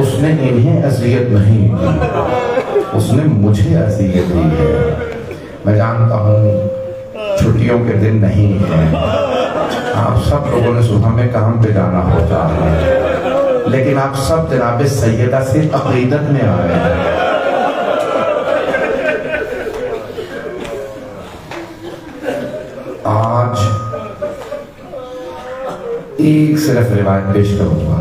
اس نے انہیں اذیت نہیں دی، اس نے مجھے اذیت دی ہے۔ میں جانتا ہوں چھٹیوں کے دن نہیں ہیں، آپ سب لوگوں نے صبح میں کام پہ جانا ہوتا ہے، لیکن آپ سب جناب سیدہ سے عقیدت میں آئے ہیں۔ آج ایک صرف روایت پیش کروں گا۔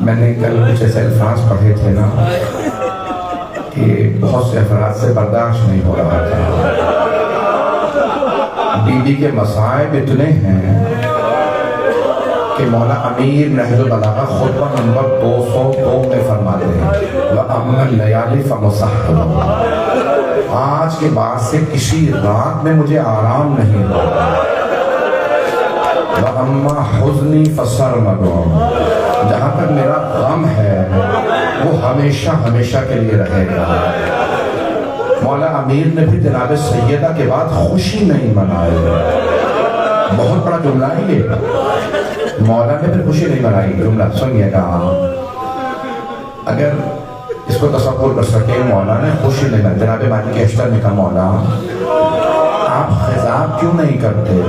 میں نے کل کچھ ایسے الفاظ پڑھے تھے نا کہ بہت سے افراد سے برداشت نہیں ہو رہا تھا۔ بی بی کے مصائب اتنے ہیں کہ مولا امیر نہج البلاغہ خطبہ نمبر 202 میں فرماتے ہیں وَأَمَّا اللَّيَالِ فَمُصَحَّبٌ، آج کے بعد سے کسی رات میں مجھے آرام نہیں ہوگا۔ وَأَمَّا حُزْنِي فَسَرْمَدٌ، جہاں تک میرا غم ہے وہ ہمیشہ ہمیشہ کے لیے رہے گا۔ مولا امیر نے بھی جناب سیدہ کے بعد خوشی نہیں منائی، بہت بڑا جملہ ہے یہ، مولا نے پھر خوشی نہیں منائی۔ جملہ سنیے گا، اگر اس کو تصور کر سکے مولا نے خوشی لے کر جناب مالک اشتر نے کہا مولا آپ خضاب کیوں نہیں کرتے؟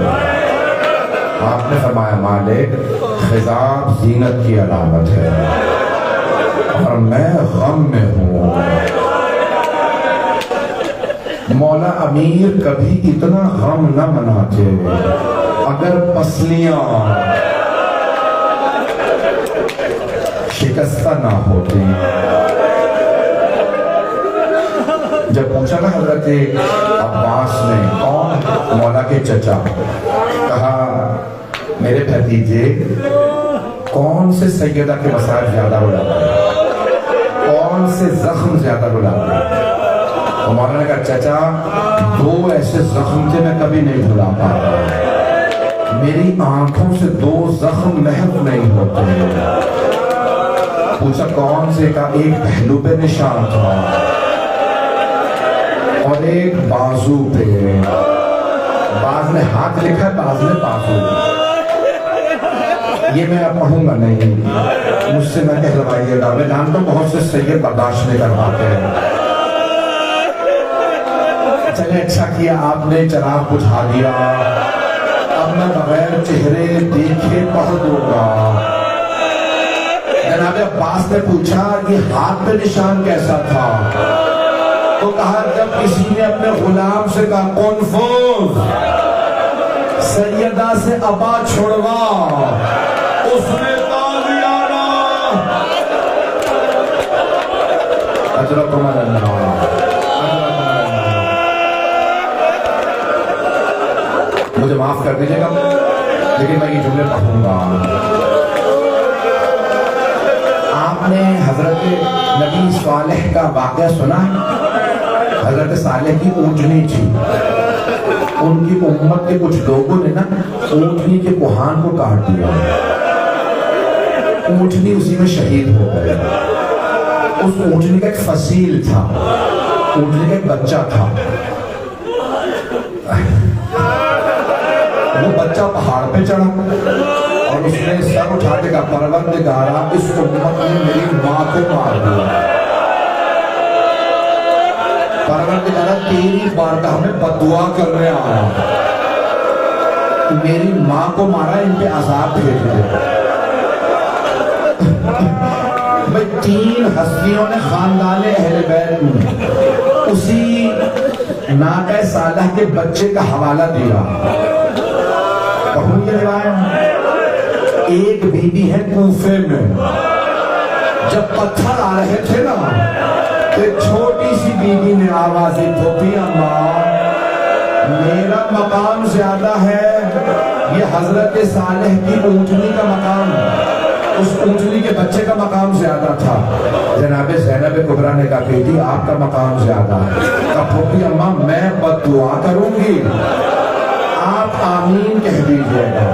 آپ نے فرمایا مالک خضاب زینت کی علامت ہے اور میں غم میں ہوں۔ مولا امیر کبھی اتنا غم نہ مناتے، اگر پسلیاں شکستہ نہ ہوتی۔ جب پوچھا نا حضرت عباس نے کون؟ مولا کے چچا، کہا میرے بھتیجے کون سے سیدہ کے مسائل زیادہ رلاتے ہیں، کون سے زخم زیادہ رلاتے ہیں؟ اور مولا نے کہا چچا دو ایسے زخم تھے میں کبھی نہیں بھلا پاتا، میری آنکھوں سے دو زخم محو نہیں ہوتے۔ پوچھا کون سے؟ کہا ایک پہلو پہ نشان تھا اور ایک بازو پہ، بعض نے ہاتھ لکھا ہے بعض نے بازو۔ یہ میں اب پڑھوں گا نہیں، مجھ سے نہ کہلوائیے گا، میں جانتا ہوں بہت سے سید برداشت نہیں کر پاتے ہیں۔ چلے اچھا کیا آپ نے چراغ بجھا دیا، اب میں بغیر چہرے دیکھے پڑھ دوں گا۔ جناب عباس نے پوچھا یہ ہاتھ پہ نشان کیسا تھا؟ تو کہا جب کسی نے اپنے غلام سے کہا کنفوز سیدہ سے ابا چھوڑوا، اس نے تالیانا اجرکم اللہ۔ مجھے معاف کر دیجئے گا لیکن میں یہ جملے پڑھوں گا۔ آپ نے حضرت نبی صالح کا واقعہ سنا ہے؟ حضرت صالح کی اونٹنی تھی، ان کی امت کے کچھ لوگوں نے نا اونٹنی کے کوہان کو کاٹ دیا، اونٹنی اسی میں شہید ہو گئے۔ اس اونٹنی کا ایک فصیل تھا، اونٹنی کا ایک بچہ تھا، وہ بچہ پہاڑ پہ چڑھا اور اس نے سر اٹھا کے کہا پروردگارا اس امت نے میری ماں کو مار دیا، پروردگارا تیری بارگاہ میں بددعا کرنے آیا، میری ماں کو مارا، ان پہ عذاب بھیج دے۔ بھئی تین ہستیوں نے خاندان اہل بیت میں اسی ناقہ صالح کے بچے کا حوالہ دیا۔ پڑھوں یہ روایت، ایک بی بی ہے کوفے میں، جب پتھر آ رہے تھے نا تو چھوٹی سی بی بی نے آوازیں پھوپی اماں میرا مقام زیادہ ہے، یہ حضرت صالح کی اونٹنی کا مقام، اس اونٹنی کے بچے کا مقام زیادہ تھا۔ جناب زینب کبریٰ نے کہا بیٹی آپ کا مقام زیادہ ہے۔ کہا پھوپی اماں میں بد دعا کروں گی، آپ آمین کہہ دیجئے گا۔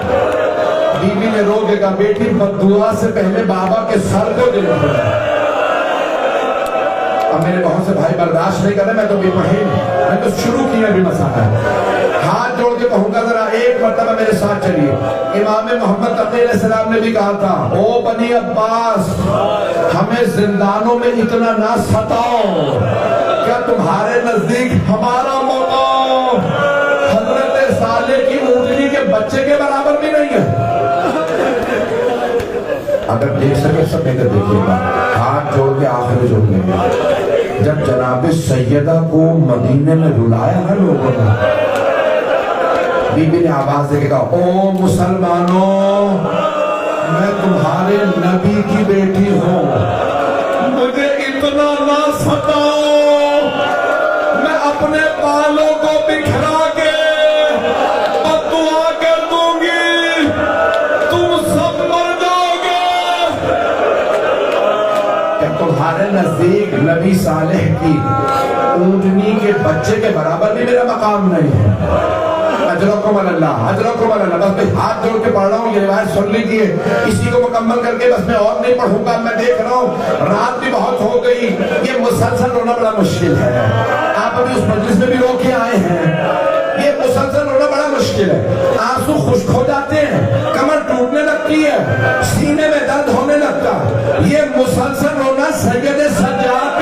بی بی نے رو کے کہا بیٹی بد دعا سے پہلے بابا کے سر کو دے دو۔ اب میرے بہت سے بھائی برداشت نہیں کر رہے، میں تو بھی پڑھیں، میں تو شروع کیا بھی مسئلہ ہے۔ ہاتھ جوڑ کے کہوں گا ذرا ایک مرتبہ میرے ساتھ چلیے۔ امام محمد تقی علیہ السلام نے بھی کہا تھا او بنی عباس ہمیں زندانوں میں اتنا نہ ستاؤ، کیا تمہارے نزدیک ہمارا مقام حضرت صالح کی اونٹنی کے بچے کے برابر بھی نہیں ہے؟ اگر دیکھ سکے سب ادھر دیکھیے گا، ہاتھ جوڑ کے آخر جوڑ لیں گے۔ جب جناب سیدہ کو مدینے میں رلایا ہے لوگوں نے، بی بی نے آواز دے کے کہا او مسلمانوں میں تمہارے نبی کی بیٹی ہوں، مجھے اتنا نہ ستاؤ، میں اپنے بالوں کو بکھرا کے بد دعا کر دوں گی، تم سب مر جاؤ گے۔ کہ تمہارے نزدیک نبی صالح کی اونٹنی کے بچے کے برابر بھی میرا مقام نہیں ہے۔ اجرکم اللہ، اجرکم اللہ۔ بس میں ہاتھ جوڑ کے پڑھ رہا ہوں، یہ روایت سن لیجیے، اسی کو مکمل کر کے بس میں اور نہیں پڑھوں گا۔ میں دیکھ رہا ہوں رات بھی بہت ہو گئی، یہ مسلسل رونا بڑا مشکل ہے۔ آپ ابھی اس مجلس میں بھی رو کے آئے ہیں، یہ مسلسل رونا بڑا مشکل ہے۔ آنسو خشک ہو جاتے ہیں، کمر ٹوٹنے لگتی ہے، سینے میں درد ہونے لگتا ہے۔ یہ مسلسل رونا سید سجاد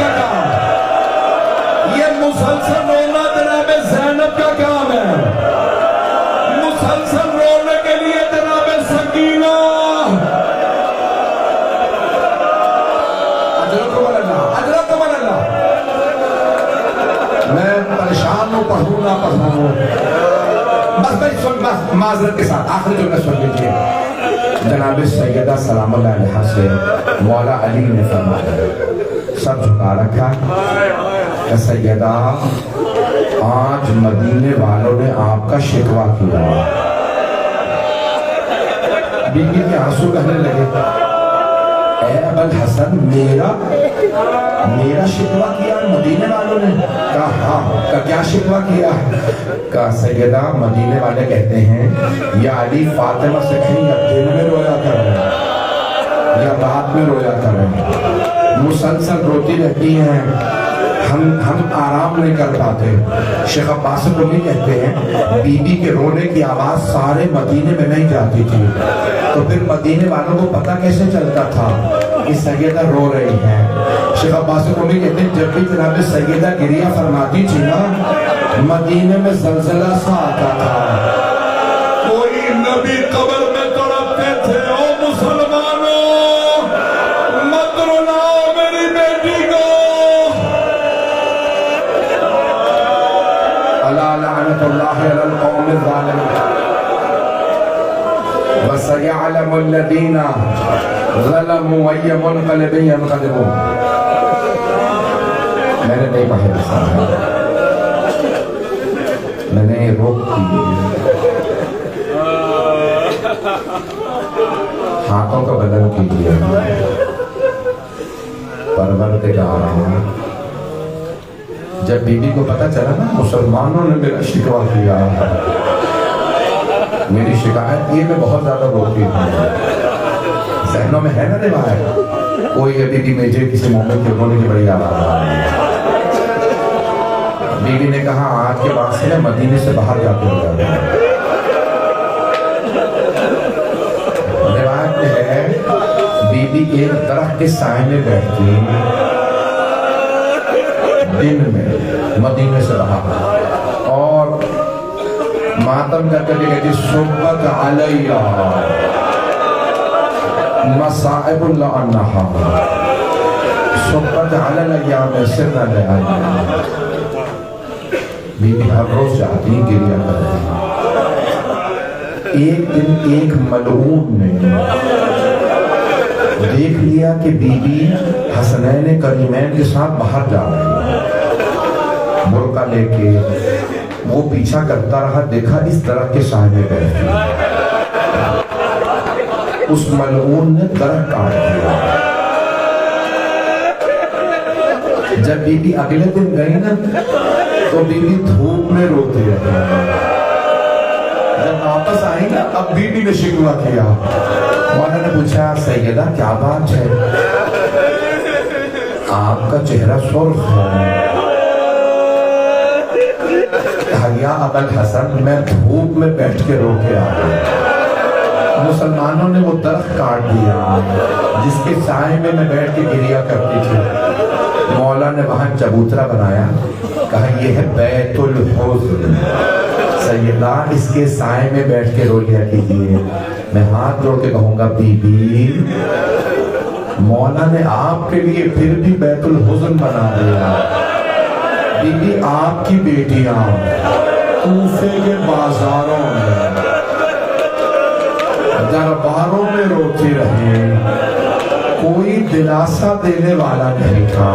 ہوں. بس بھائی سن، بس معذرت کے ساتھ آخری جملہ سن لیجیے. جناب سیدہ سلام اللہ علیہ سے مولا علی نے فرمایا، سب جھکا رکھا کہ سیدہ آج مدینے والوں نے آپ کا شکوہ کیا. بی بی کے آنسو کہنے لگے، اے ابوالحسن میرا شکوہ کیا مدینے والوں نے؟ کہا ہاں. کہا کیا شکوہ کیا؟ کہا سیدہ مدینے والے کہتے ہیں یا علی فاطمہ سے کہیں یا دن میں رویا کر رہے یا رات میں رویا کر رہے، مسلسل روتی رہتی ہیں، ہم آرام نہیں کر پاتے. شیخ عباس قمی کہتے ہیں بی بی کے رونے کی آواز سارے مدینے میں نہیں جاتی تھی، تو پھر مدینے والوں کو پتہ کیسے چلتا تھا کہ سیدہ رو رہی ہیں؟ شیخ عباس قمی کہتے ہیں جب بھی جناب سیدہ گریہ فرماتی تھی نا، مدینے میں زلزلہ سا آتا تھا. کوئی نبی قبر میں تڑپتے تھے. او مسلمانوں مت رلاؤ میری بیٹی کو. الا لعنت اللہ علی القوم الظالمین وسيعلم الذين ظلموا أي منقلب ينقلبون. میں نے نہیں پڑھے رسالہ، میں نے روک دی. ہاتھوں کا بدن کیجیے. پروردگار جب بی بی کو پتہ چلا نا مسلمانوں نے میرا شکوہ کیا، میری شکایت یہ میں بہت زیادہ روتی ہوں. ذہنوں میں ہے نا روایت، کوئی ابھی بھی میجر کسی مومن کے رونے کی بڑی آواز آ رہی ہے. بی بی نے کہا آج کے بعد سے میں مدینے سے باہر جاتے ہو جاتے ہیں. روایت میں ہے بی بی ایک درخت کے سائے میں بیٹھتی دن میں مدینے سے باہر، اور ماتم کر کے کہتی صبت علیہ مصائب لعنہا صبت علی الیام سرنا لعنہا. بی بی ہر روز جاتی ہیں گریہ کرتی ہیں. ایک دن ایک ملعون نے دیکھ لیا کہ بی بی حسنین کریمین کے ساتھ باہر جا رہی ہے برقع لے کے. وہ پیچھا کرتا رہا، دیکھا اس درخت کے سائے میں بیٹھی. اس ملعون نے درخت کاٹ دیا. جب بی بی اگلے دن گئی نا تو بی بی دھوپ میں روتی رہی. جب واپس آئی نا اب بی بی نے شکوہ کیا. مولا نے پوچھا سیدہ کیا بات ہے؟ آپ کا چہرہ سرخ ہے. یا ابوالحسن میں دھوپ میں بیٹھ کے رو کے آ گیا. مسلمانوں نے وہ درخت کاٹ دیا جس کے سائے میں بیٹھ کے گریہ کرتی تھی. مولا نے وہاں چبوترا بنایا، کہا یہ ہے بیت الحزن. سیدہ اس کے سائے میں بیٹھ کے رو لیا کیجیے. میں ہاتھ جوڑ کے کہوں گا بی بی مولا نے آپ کے لیے پھر بھی بیت الحزن بنا دیا. بی بی آپ کی بیٹیاں کوفے کے بازاروں میں درباروں میں روتی رہی، کوئی دلاسا دینے والا نہیں تھا.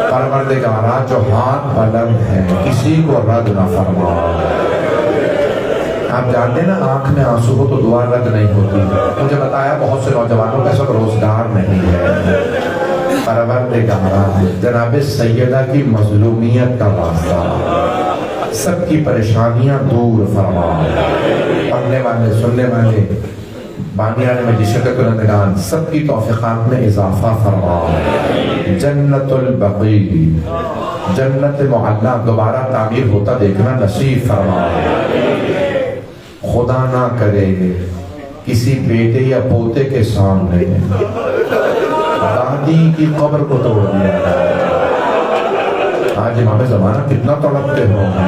پروردگارا جو ہاتھ بلند ہے کسی کو رد نہ فرما. آپ جانتے نا آنکھ میں آنسو ہو تو دعا رد نہیں ہوتی. مجھے بتایا بہت سے نوجوانوں کا اس وقت روزگار نہیں ہے. پروردگارا جناب سیدہ کی مظلومیت کا واسطہ سب کی پریشانیاں دور فرما. پڑھنے والے سننے والے بانیان میں جشت کنندگان سب کی توفیقات میں اضافہ فرما. جنت البقیع جنت معلیٰ دوبارہ تعمیر ہوتا دیکھنا نصیب فرما. خدا نہ کرے کسی بیٹے یا پوتے کے سامنے دادی کی قبر کو توڑ دیا. آج امام زمانہ کتنا تڑپتے ہوں گے،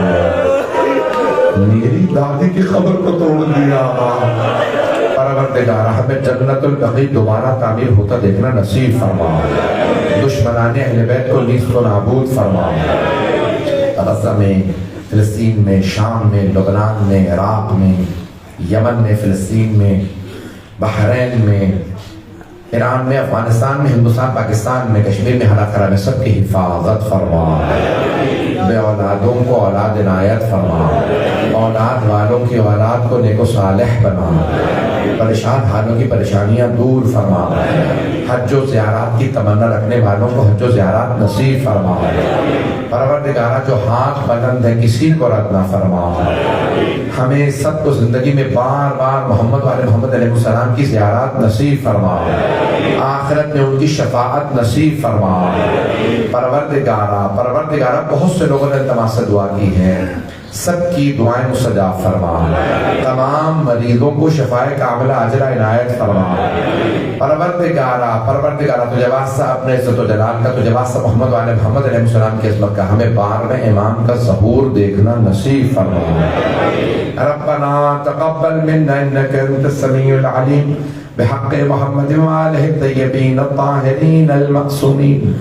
میری دادی کی قبر کو توڑ دیا. پروردگارہ ہمیں جنت البقیع دوبارہ تعمیر ہوتا دیکھنا نصیب فرما. دشمنان اہل بیت کو نیست و نابود فرما. غزہ میں فلسطین میں، شام میں، لبنان میں، عراق میں، یمن میں، فلسطین میں، بحرین میں، ایران میں، افغانستان میں، ہندوستان، پاکستان میں، کشمیر میں، حالات خراب میں، سب کی حفاظت فرما، بے اولادوں کو اولاد عنایت فرما، اولاد والوں کی اولاد کو نیک و صالح بنا، پریشان حالوں کی پریشانیاں دور فرما، حج و زیارات کی تمنا رکھنے والوں کو حج و زیارات نصیب فرما، پروردگارہ جو ہاتھ بلند ہے کسی کو رد نہ فرما، ہمیں سب کو زندگی میں بار بار محمد والے محمد علیہ السلام کی زیارات نصیب فرما، آخرت میں ان کی شفاعت نصیب فرما، پروردگارہ بہت سے لوگوں نے التماس سے دعا کی ہے، سب کی دعائیں مستجاب فرما، تمام مریضوں کو شفائے کاملہ اجرہ عنایت فرما، پروردگارہ تجھے واسطہ اپنے عزت و جلال کا، تجھے واسطہ محمد والے محمد علیہ السلام کی عظمت کا، ہمیں بار میں امام کا ظہور دیکھنا نصیب فرما۔ ربنا تقبل منا انك انت السميع العليم بحق محمد وآلہ الطیبین الطاہرین المعصومین۔